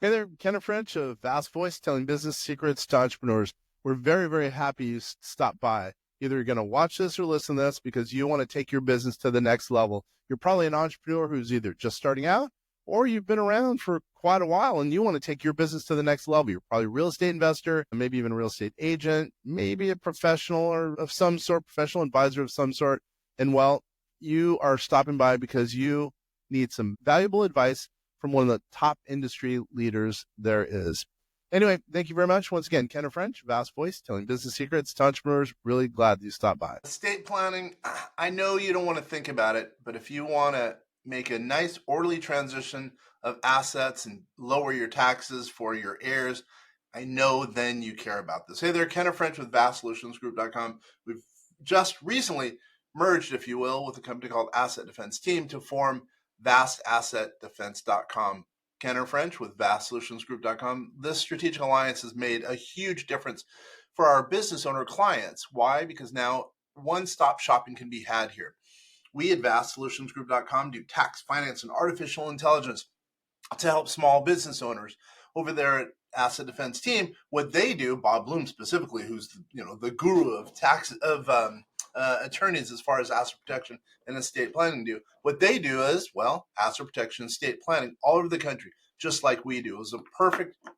Hey there, Kenneth French of Vast Voice, telling business secrets to entrepreneurs. We're very, very happy you stopped by. Either you're going to watch this or listen to this because you want to take your business to the next level. You're probably an entrepreneur who's either just starting out or you've been around for quite a while and you want to take your business to the next level. You're probably a real estate investor, maybe even a real estate agent, maybe a professional or of some sort, professional advisor of some sort. And well, you are stopping by because you need some valuable advice from one of the top industry leaders there is. Anyway, thank you very much. Once again, Kenneth French, Vast Voice, telling business secrets to entrepreneurs. Really glad you stopped by. Estate planning, I know you don't want to think about it, but if you want to make a nice orderly transition of assets and lower your taxes for your heirs, I know then you care about this. Hey there, Kenneth French with VastSolutionsGroup.com. We've just recently merged, if you will, with a company called Asset Defense Team to form VastAssetDefense.com. Kenneth French with VastSolutionsGroup.com. This strategic alliance has made a huge difference for our business owner clients. Why? Because now one-stop shopping can be had here. We at VastSolutionsGroup.com do tax, finance, and artificial intelligence to help small business owners. Over there at Asset Defense Team, what they do, Bob Bloom specifically, who's the guru of tax attorneys as far as asset protection and estate planning do. What they do is, well, asset protection, estate planning all over the country, just like we do. It was a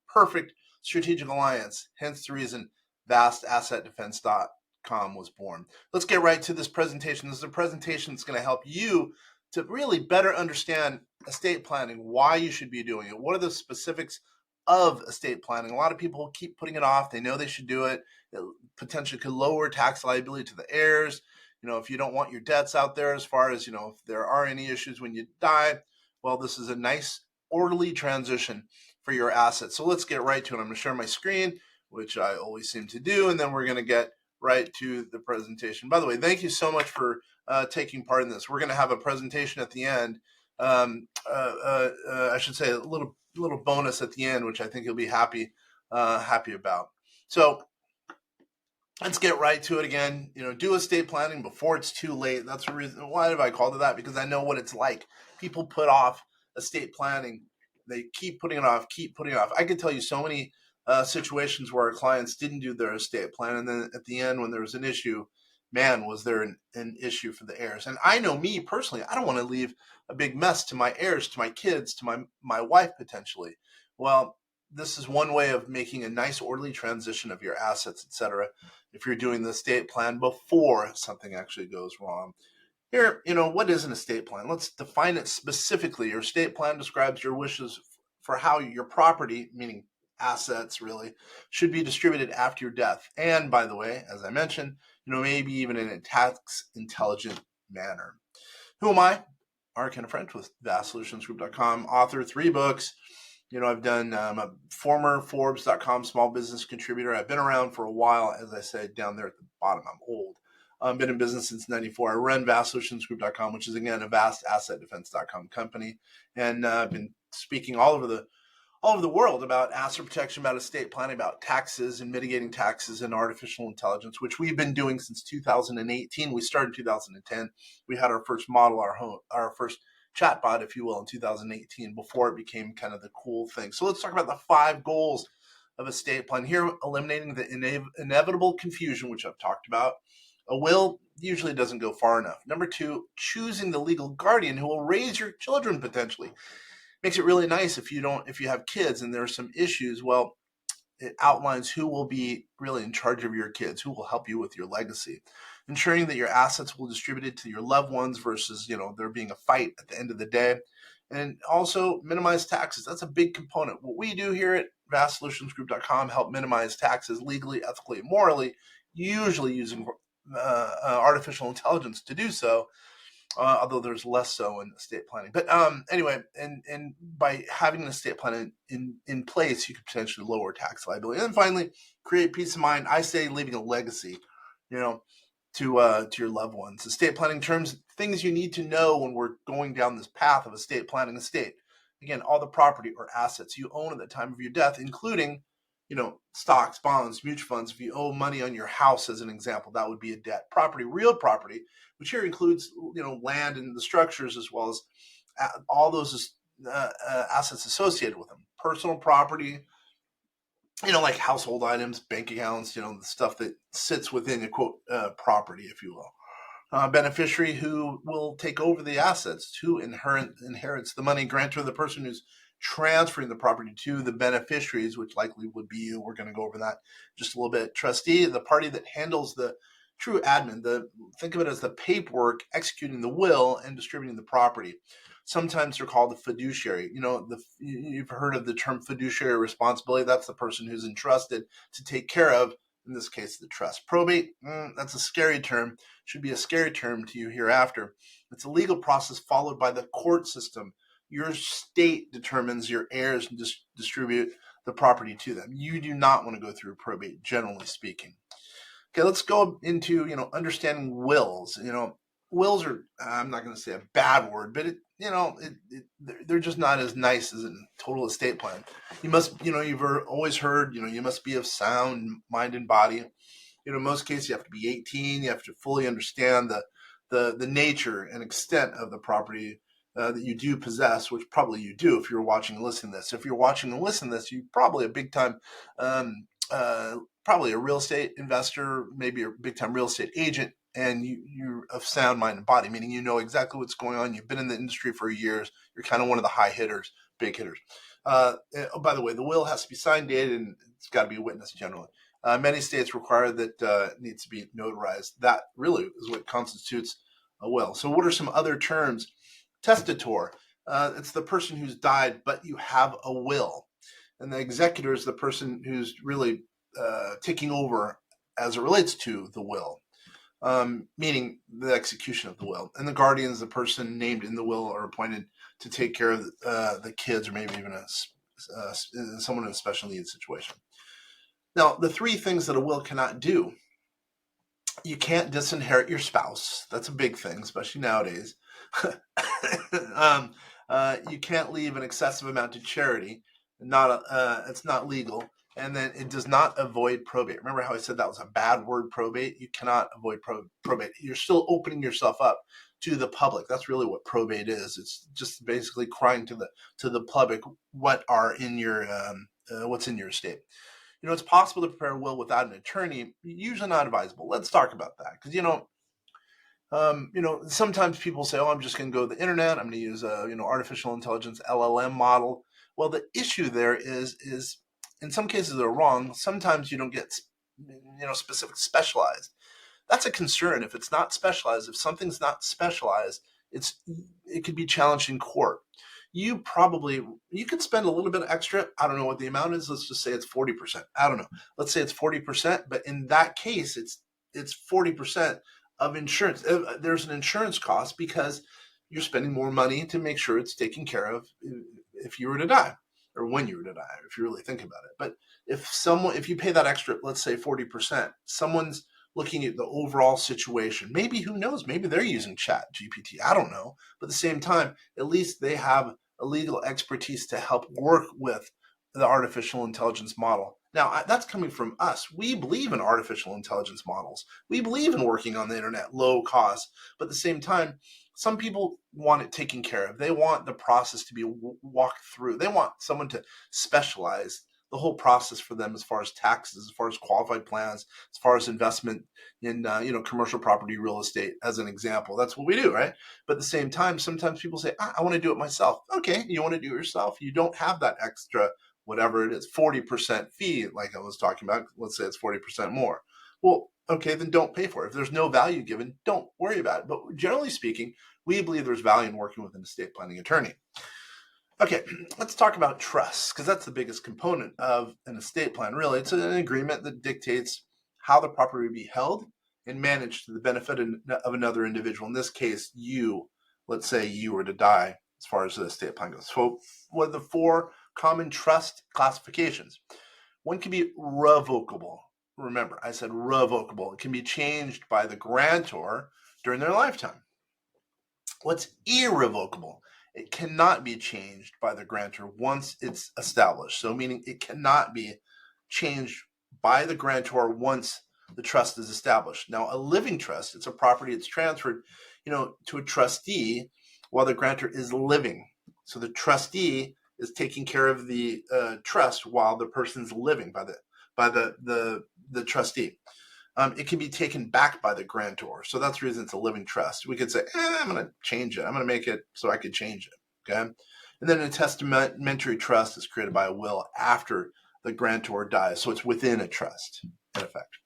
perfect strategic alliance. Hence the reason VastAssetDefense.com was born. Let's get right to this presentation. This is a presentation that's going to help you to really better understand estate planning, why you should be doing it, what are the specifics of estate planning. A lot of people keep putting it off. They know they should do it. It potentially could lower tax liability to the heirs. If you don't want your debts out there, as far as, if there are any issues when you die, well, this is a nice orderly transition for your assets. So let's get right to it. I'm going to share my screen, which I always seem to do, and then we're going to get right to the presentation. By the way, thank you so much for taking part in this. We're going to have a presentation at the end. I should say a little bonus at the end, which I think you'll be happy about. So let's get right to it again. Do estate planning before it's too late. That's the reason. Why have I called it that? Because I know what it's like. People put off estate planning. They keep putting it off. I could tell you so many situations where our clients didn't do their estate plan, and then at the end, when there was an issue, man, was there an issue for the heirs. And I know me personally, I don't want to leave a big mess to my heirs, to my kids, to my wife potentially. Well, this is one way of making a nice orderly transition of your assets, etc. If you're doing the estate plan before something actually goes wrong. Here, what is an estate plan? Let's define it specifically. Your estate plan describes your wishes for how your property, meaning assets really, should be distributed after your death. And by the way, as I mentioned, maybe even in a tax intelligent manner. Who am I? Kenneth French with VastSolutionsGroup.com, author, 3 books. I've done, I'm a former Forbes.com small business contributor. I've been around for a while, as I said, down there at the bottom. I'm old. Been in business since '94. I run VastSolutionsGroup.com, which is, again, a VastAssetDefense.com company. And I've been speaking all over the world about asset protection, about estate planning, about taxes and mitigating taxes and artificial intelligence, which we've been doing since 2018. We started in 2010. We had our first model, our first chatbot, if you will, in 2018, before it became kind of the cool thing. So let's talk about the 5 goals of estate plan. Here, eliminating the inevitable confusion, which I've talked about. A will usually doesn't go far enough. Number 2, choosing the legal guardian who will raise your children potentially. Makes it really nice if you have kids and there's some issues. Well, it outlines who will be really in charge of your kids, who will help you with your legacy. Ensuring that your assets will be distributed to your loved ones versus, there being a fight at the end of the day. And also minimize taxes. That's a big component. What we do here at VastSolutionsGroup.com help minimize taxes legally, ethically, and morally, usually using artificial intelligence to do so. Although there's less so in estate planning. But anyway, and by having an estate plan in place, you could potentially lower tax liability. And then finally, create peace of mind. I say leaving a legacy, to your loved ones. Estate planning terms, things you need to know when we're going down this path of estate planning. Estate, again, all the property or assets you own at the time of your death, including stocks, bonds, mutual funds. If you owe money on your house, as an example, that would be a debt. Property, real property, which here includes, land and the structures, as well as all those assets associated with them. Personal property, like household items, bank accounts, the stuff that sits within a quote property, if you will. Beneficiary who will take over the assets, who inherits the money. Grantor, the person who's transferring the property to the beneficiaries, which likely would be you. We're going to go over that just a little bit. Trustee, the party that handles the true admin. Think of it as the paperwork, executing the will and distributing the property. Sometimes they're called the fiduciary. You've heard of the term fiduciary responsibility. That's the person who's entrusted to take care of, in this case, the trust. Probate, that's a scary term. Should be a scary term to you hereafter. It's a legal process followed by the court system. Your state determines your heirs and distribute the property to them. You do not want to go through probate, generally speaking. Okay, let's go into, understanding wills. Wills are, I'm not going to say a bad word, but they're just not as nice as a total estate plan. You've always heard, you must be of sound mind and body. In most cases, you have to be 18. You have to fully understand the nature and extent of the property that you do possess, which probably you do if you're watching and listening to this. If you're watching and listening to this, you're probably a big time, probably a real estate investor, maybe a big time real estate agent, and you're of sound mind and body, meaning you know exactly what's going on. You've been in the industry for years. You're kind of one of the high hitters, big hitters. By the way, the will has to be signed, dated, and it's got to be witnessed generally. Many states require that it needs to be notarized. That really is what constitutes a will. So what are some other terms? Testator. It's the person who's died, but you have a will. And the executor is the person who's really taking over as it relates to the will, meaning the execution of the will. And the guardian is the person named in the will or appointed to take care of the kids, or maybe even someone in a special needs situation. Now, the three things that a will cannot do: you can't disinherit your spouse. That's a big thing, especially nowadays. You can't leave an excessive amount to charity. It's not legal. And then it does not avoid probate. Remember how I said that was a bad word, probate? You cannot avoid probate. You're still opening yourself up to the public. That's really what probate is. It's just basically crying to the public what's in your estate. It's possible to prepare a will without an attorney. Usually not advisable. Let's talk about that, because sometimes people say, "Oh, I'm just going to go to the internet. I'm going to use a artificial intelligence LLM model." Well, the issue there is in some cases they're wrong. Sometimes you don't get specific specialized. That's a concern. If it's not specialized, if something's not specialized, it could be challenged in court. You could spend a little bit extra. I don't know what the amount is. Let's just say it's 40%. I don't know. Let's say it's 40%, but in that case, it's 40% of insurance. There's an insurance cost because you're spending more money to make sure it's taken care of if you were to die, or when you were to die, if you really think about it. But if you pay that extra, let's say 40%, someone's looking at the overall situation. Maybe, who knows, maybe they're using Chat GPT. I don't know. But at the same time, at least they have a legal expertise to help work with the artificial intelligence model. Now, that's coming from us. We believe in artificial intelligence models. We believe in working on the internet, low cost. But at the same time, some people want it taken care of. They want the process to be walked through. They want someone to specialize the whole process for them, as far as taxes, as far as qualified plans, as far as investment in commercial property, real estate, as an example. That's what we do, right? But at the same time, sometimes people say, I want to do it myself. Okay, you want to do it yourself. You don't have that extra, whatever it is, 40% fee, like I was talking about. Let's say it's 40% more. Well, okay, then don't pay for it. If there's no value given, don't worry about it. But generally speaking, we believe there's value in working with an estate planning attorney. Okay, let's talk about trust, because that's the biggest component of an estate plan. Really, it's an agreement that dictates how the property will be held and managed to the benefit of another individual. In this case, let's say you were to die, as far as the estate plan goes. So what are the four common trust classifications? One can be revocable. Remember, I said revocable. It can be changed by the grantor during their lifetime. What's irrevocable? It cannot be changed by the grantor once it's established. So meaning it cannot be changed by the grantor once the trust is established. Now, a living trust, it's a property that's transferred, to a trustee while the grantor is living. So the trustee is taking care of the trust while the person's living by the trustee. It can be taken back by the grantor. So that's the reason it's a living trust. We could say, I'm going to change it. I'm going to make it so I could change it. Okay. And then a testamentary trust is created by a will after the grantor dies. So it's within a trust, in effect.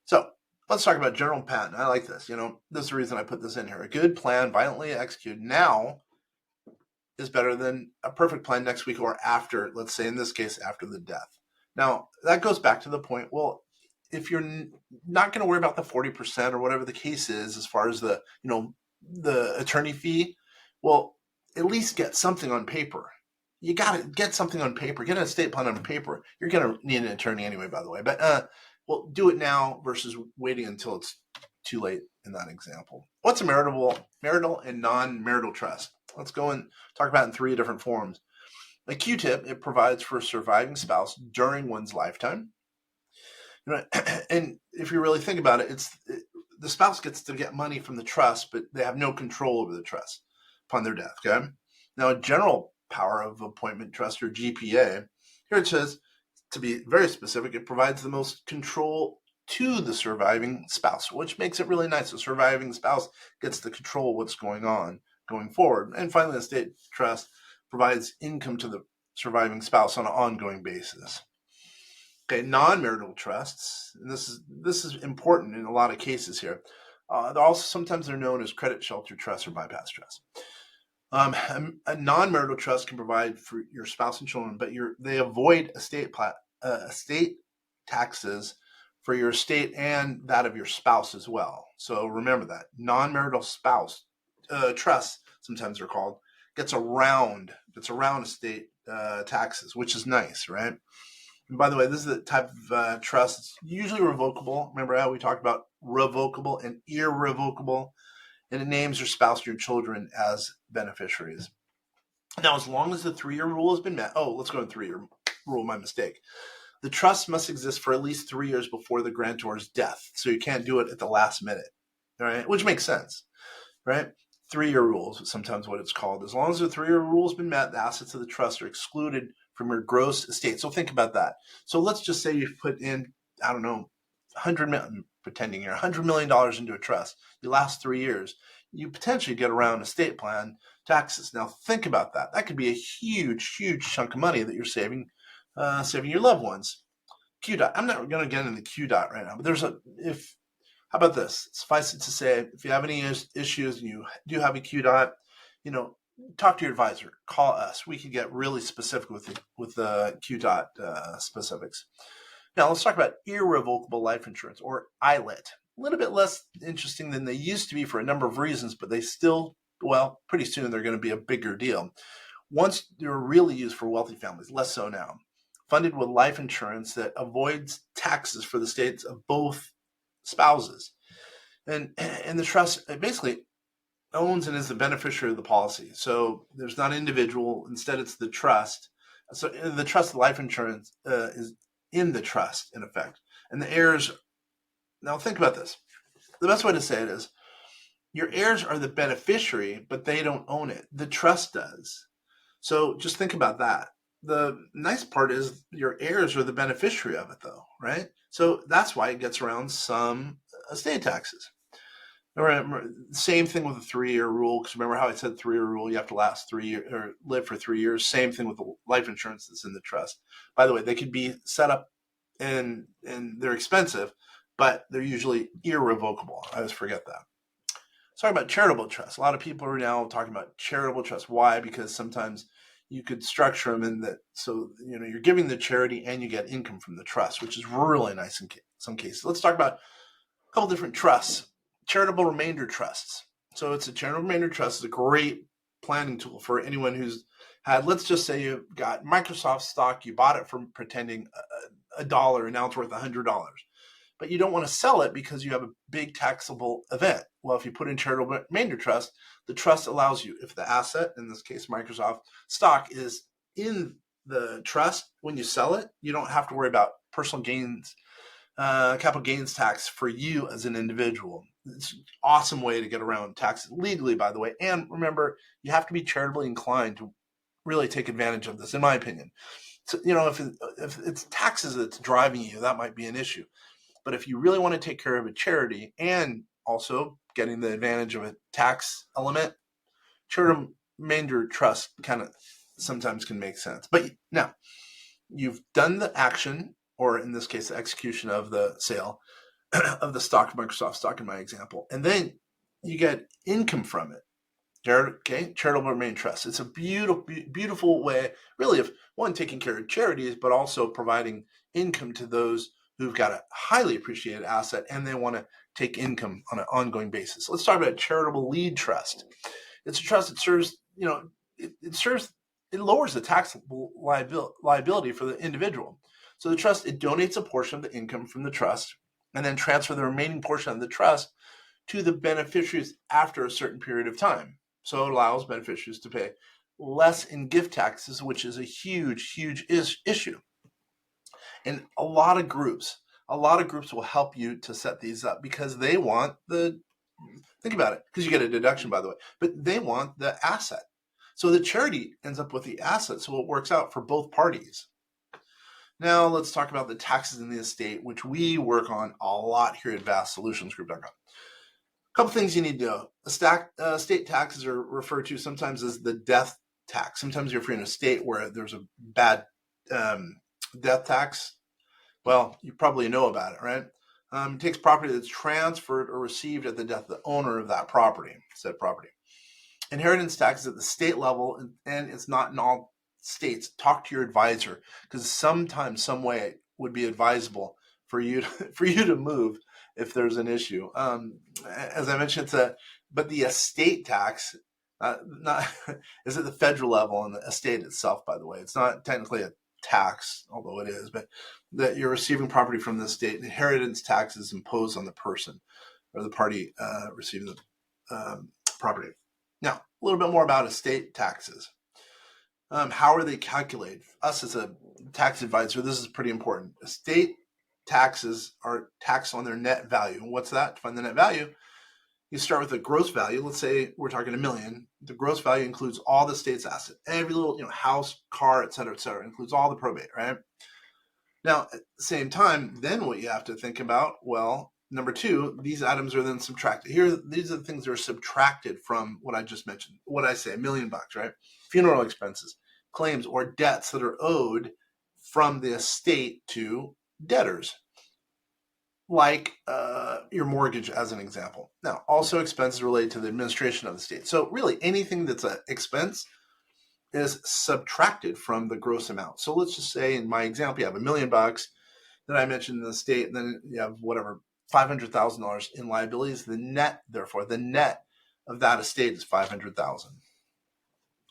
So let's talk about general patent. I like this. This is the reason I put this in here. A good plan violently executed now is better than a perfect plan next week or after, let's say in this case, after the death. Now, that goes back to the point, well, if you're not going to worry about the 40% or whatever the case is, as far as the attorney fee, well, at least get something on paper. You got to get something on paper. Get an estate plan on paper. You're going to need an attorney anyway, by the way. But well, do it now versus waiting until it's too late in that example. What's a marital and non-marital trust? Let's go and talk about it in 3 different forms. A Q-tip, it provides for a surviving spouse during one's lifetime. And if you really think about it, the spouse gets to get money from the trust, but they have no control over the trust upon their death. Okay. Now, a general power of appointment trust, or GPA, here it says, to be very specific, it provides the most control to the surviving spouse, which makes it really nice. The surviving spouse gets to control what's going on going forward. And finally, the estate trust provides income to the surviving spouse on an ongoing basis. Okay, non-marital trusts, and this is important in a lot of cases here. Sometimes they're known as credit shelter trusts or bypass trusts. A non-marital trust can provide for your spouse and children, but they avoid estate taxes for your estate and that of your spouse as well. So remember that non-marital spouse trusts, sometimes they're called, gets around estate taxes, which is nice, right? And by the way, this is the type of trust that's usually revocable. Remember how we talked about revocable and irrevocable? And it names your spouse or your children as beneficiaries. Now, as long as the 3-year rule has been met, let's go to 3-year rule, my mistake. The trust must exist for at least 3 years before the grantor's death. So you can't do it at the last minute, all right? Which makes sense, right? 3-year rule is sometimes what it's called. As long as the 3-year rule has been met, the assets of the trust are excluded from your gross estate. So think about that. So let's just say you've put in, I don't know, $100 million into a trust. You last 3 years, you potentially get around estate plan taxes. Now think about that. That could be a huge, huge chunk of money that you're saving your loved ones. QDOT. I'm not going to get into QDOT right now, but how about this? Suffice it to say, if you have any issues and you do have a QDOT, talk to your advisor. Call us. We can get really specific with the QDOT specifics. Now let's talk about irrevocable life insurance, or ILIT. A little bit less interesting than they used to be for a number of reasons, but they still, pretty soon they're going to be a bigger deal. Once they were really used for wealthy families, less so now. Funded with life insurance that avoids taxes for the estates of both spouses. And the trust basically owns and is the beneficiary of the policy. So there's not an individual, instead it's the trust. So the trust of life insurance is in the trust, in effect. And the heirs, now think about this. The best way to say it is, your heirs are the beneficiary, but they don't own it. The trust does. So just think about that. The nice part is your heirs are the beneficiary of it, though, right? So that's why it gets around some estate taxes. Remember, same thing with the 3-year rule, because remember how I said 3-year rule, you have to last 3 years or live for 3 years. Same thing with the life insurance that's in the trust. By the way, they could be set up and they're expensive, but they're usually irrevocable. I always forget that. Let's talk about charitable trusts. A lot of people are now talking about charitable trusts. Why? Because sometimes you could structure them in that, so you're giving the charity and you get income from the trust, which is really nice in some cases. Let's talk about a couple different trusts. Charitable remainder trusts. So it's a charitable remainder trust. It's a great planning tool for anyone who's had, let's just say you've got Microsoft stock, you bought it from pretending $1 and now it's worth $100. But you don't want to sell it because you have a big taxable event. Well, if you put in charitable remainder trust, the trust allows you, if the asset, in this case Microsoft stock, is in the trust, when you sell it, you don't have to worry about personal gains, capital gains tax for you as an individual. it's an awesome way to get around taxes legally, by the way. And remember, you have to be charitably inclined to really take advantage of this, in my opinion. So, if it's taxes that's driving you, that might be an issue. But if you really want to take care of a charity and also getting the advantage of a tax element, charitable remainder trust kind of sometimes can make sense. But now you've done the action, or in this case, the execution of the sale of the stock, Microsoft stock in my example, and then you get income from it. Okay, charitable remainder trust. It's a beautiful way, really, of one, taking care of charities, but also providing income to those who've got a highly appreciated asset and they want to take income on an ongoing basis. Let's talk about charitable lead trust. It's a trust that serves, it lowers the taxable liability for the individual. So the trust, it donates a portion of the income from the trust and then transfer the remaining portion of the trust to the beneficiaries after a certain period of time. So it allows beneficiaries to pay less in gift taxes, which is a huge, huge issue. And a lot of groups will help you to set these up because they want think about it, because you get a deduction, by the way, but they want the asset. So the charity ends up with the asset, so it works out for both parties. Now let's talk about the taxes in the estate, which we work on a lot here at vastsolutionsgroup.com. A couple things you need to know. Estate taxes are referred to sometimes as the death tax. Sometimes you're in a state where there's a bad death tax. Well, you probably know about it, right? It takes property that's transferred or received at the death of the owner of that property, said property. Inheritance tax is at the state level, and it's not in all states. Talk to your advisor, because sometimes, some way, it would be advisable for you to move if there's an issue. As I mentioned, but the estate tax not is at the federal level, and the estate itself, by the way, it's not technically a tax, although it is, but that you're receiving property from the state. Inheritance tax is imposed on the person or the party receiving the property. Now, a little bit more about estate taxes. How are they calculated? Us as a tax advisor, this is pretty important. Estate taxes are taxed on their net value. And what's that? To find the net value, you start with the gross value. Let's say we're talking $1 million. The gross value includes all the state's asset, every little, house, car, et cetera, includes all the probate, right? Now, at the same time, then what you have to think about, well, number two, these items are then subtracted. These are the things that are subtracted from what I just mentioned. What I say, $1 million, right? Funeral expenses, claims, or debts that are owed from the estate to debtors, like your mortgage, as an example. Now, also expenses related to the administration of the estate. So really, anything that's an expense is subtracted from the gross amount. So let's just say, in my example, you have $1 million that I mentioned in the estate, and then you have whatever, $500,000 in liabilities. The net of that estate is $500,000.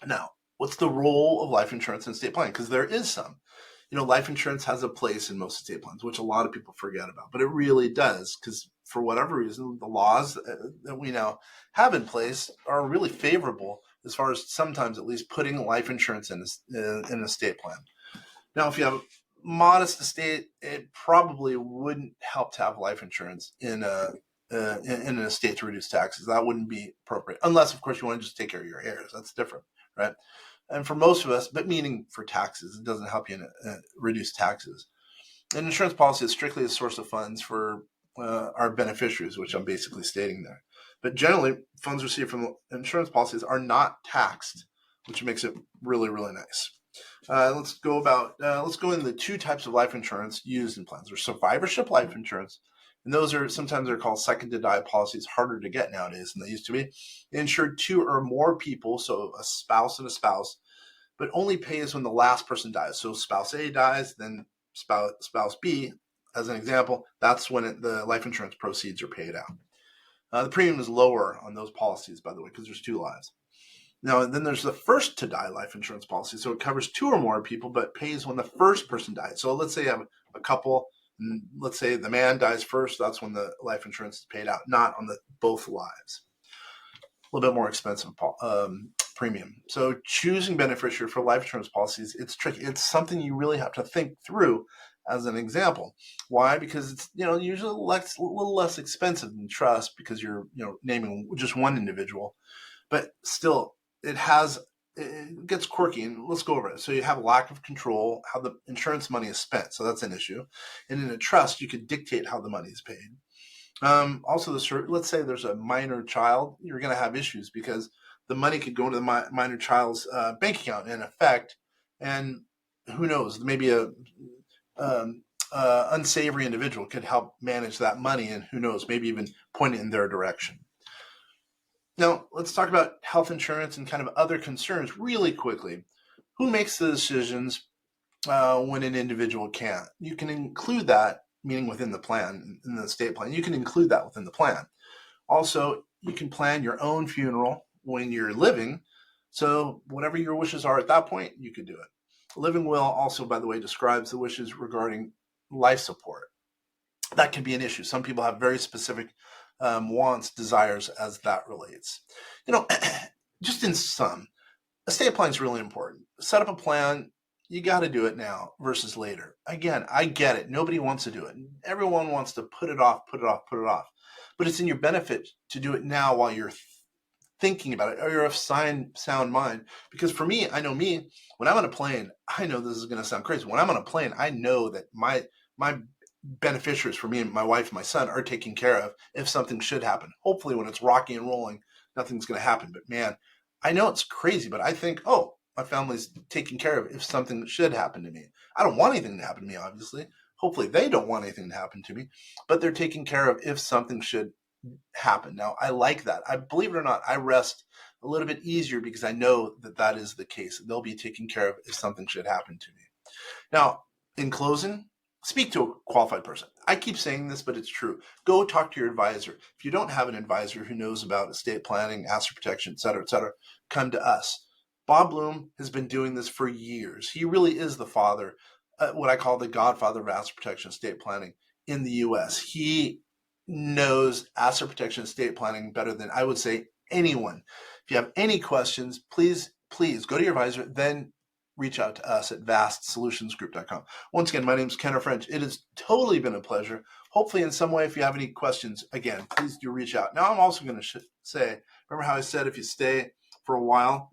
Now, what's the role of life insurance in estate planning? Because there is some. Life insurance has a place in most estate plans, which a lot of people forget about, but it really does, because for whatever reason, the laws that we now have in place are really favorable as far as sometimes at least putting life insurance in an estate plan. Now, if you have a modest estate, it probably wouldn't help to have life insurance in an estate to reduce taxes. That wouldn't be appropriate, unless, of course, you want to just take care of your heirs. That's different, right? And for most of us, but meaning for taxes, it doesn't help you reduce taxes. An insurance policy is strictly a source of funds for our beneficiaries, which I'm basically stating there. But generally, funds received from insurance policies are not taxed, which makes it really, really nice. Let's go into the two types of life insurance used in plans. There's survivorship life insurance, and those are sometimes they're called second to die policies, harder to get nowadays than they used to be. They insure two or more people, so a spouse and a spouse, but only pays when the last person dies. So spouse A dies, then spouse B, as an example, that's when the life insurance proceeds are paid out. The premium is lower on those policies, by the way, because there's two lives. Now, then there's the first to die life insurance policy. So it covers two or more people, but pays when the first person dies. So let's say you have a couple, and let's say the man dies first. That's when the life insurance is paid out, not on both lives. A little bit more expensive premium. So choosing beneficiary for life insurance policies, it's tricky. It's something you really have to think through as an example. Why? Because it's, usually a little less expensive than trust because you're, naming just one individual, but still it gets quirky, and let's go over it. So you have a lack of control how the insurance money is spent. So that's an issue. And in a trust, you could dictate how the money is paid. Also, let's say there's a minor child, you're going to have issues because the money could go into the minor child's bank account in effect, and who knows, maybe unsavory individual could help manage that money, and who knows, maybe even point it in their direction. Now, let's talk about health insurance and kind of other concerns really quickly. Who makes the decisions when an individual can't? You can include that, meaning within the plan, in the estate plan. You can include that within the plan. Also, you can plan your own funeral when you're living. So whatever your wishes are at that point, you could do it. Living will also, by the way, describes the wishes regarding life support. That can be an issue. Some people have very specific wants, desires as that relates. Just in sum, estate planning is really important. Set up a plan. You got to do it now versus later. Again, I get it. Nobody wants to do it. Everyone wants to put it off. But it's in your benefit to do it now while you're thinking about it, or you're of sound mind. Because for me, I know me, when I'm on a plane, I know this is going to sound crazy. When I'm on a plane, I know that my beneficiaries, for me and my wife and my son, are taken care of if something should happen. Hopefully when it's rocky and rolling, nothing's going to happen. But man, I know it's crazy, but I think, my family's taken care of if something should happen to me. I don't want anything to happen to me, obviously. Hopefully they don't want anything to happen to me, but they're taken care of if something should happen. Now, I like that. I believe it or not, I rest a little bit easier because I know that that is the case. They'll be taken care of if something should happen to me. Now, in closing, speak to a qualified person. I keep saying this, but it's true. Go talk to your advisor. If you don't have an advisor who knows about estate planning, asset protection, et cetera, come to us. Bob Bloom has been doing this for years. He really is the father, what I call the godfather of asset protection estate planning in the U.S. He knows asset protection estate planning better than I would say anyone. If you have any questions, please go to your advisor, then reach out to us at vastsolutionsgroup.com. Once again, my name is Ken French. It has totally been a pleasure. Hopefully in some way, if you have any questions, again, please do reach out. Now, I'm also going to say, remember how I said if you stay for a while,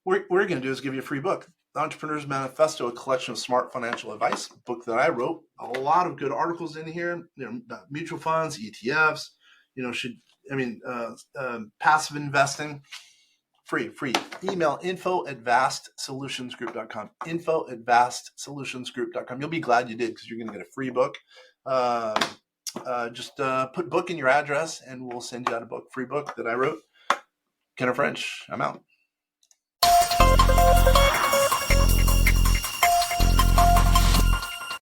what we're going to do is give you a free book. The Entrepreneur's Manifesto, a collection of smart financial advice, book that I wrote. A lot of good articles in here, mutual funds, ETFs, passive investing. Free. Email info@vastsolutionsgroup.com. Info@vastsolutionsgroup.com. You'll be glad you did because you're going to get a free book. Just put book in your address and we'll send you out a free book that I wrote. Ken French, I'm out.